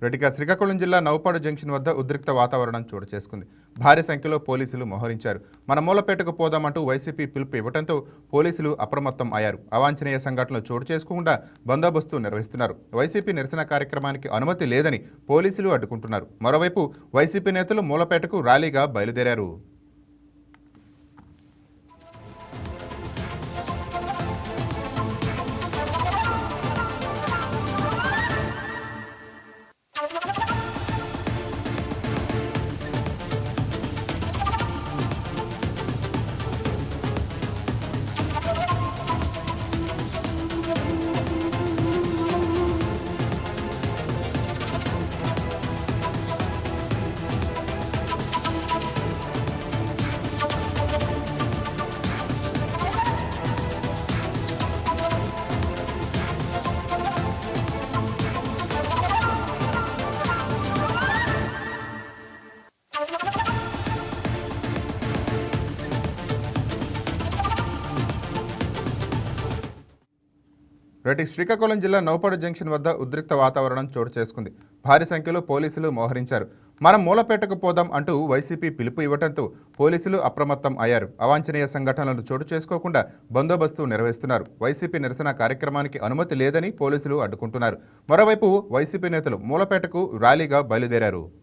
రెడ్డిగా శ్రీకాకుళం జిల్లా నౌపాడు జంక్షన్ వద్ద ఉద్రిక్త వాతావరణం చోటు చేసుకుంది. భారీ సంఖ్యలో పోలీసులు మోహరించారు. మన మూలపేటకు పోదామంటూ వైసీపీ పిలుపు ఇవ్వడంతో పోలీసులు అప్రమత్తం అయ్యారు. అవాంఛనీయ సంఘటనలు చోటు చేసుకోకుండా బందోబస్తు నిర్వహిస్తున్నారు. వైసీపీ నిరసన కార్యక్రమానికి అనుమతి లేదని పోలీసులు అడ్డుకుంటున్నారు. మరోవైపు వైసీపీ నేతలు మూలపేటకు ర్యాలీగా బయలుదేరారు. రెడ్డి శ్రీకాకుళం జిల్లా నౌపాడు జంక్షన్ వద్ద ఉద్రిక్త వాతావరణం చోటు చేసుకుంది. భారీ సంఖ్యలో పోలీసులు మోహరించారు. మనం మూలపేటకు పోదాం అంటూ వైసీపీ పిలుపు ఇవ్వడంతో పోలీసులు అప్రమత్తం అయ్యారు. అవాంఛనీయ సంఘటనలు చోటు చేసుకోకుండా బందోబస్తు నిర్వహిస్తున్నారు. వైసీపీ నిరసన కార్యక్రమానికి అనుమతి లేదని పోలీసులు అడ్డుకుంటున్నారు. మరోవైపు వైసీపీ నేతలు మూలపేటకు ర్యాలీగా బయలుదేరారు.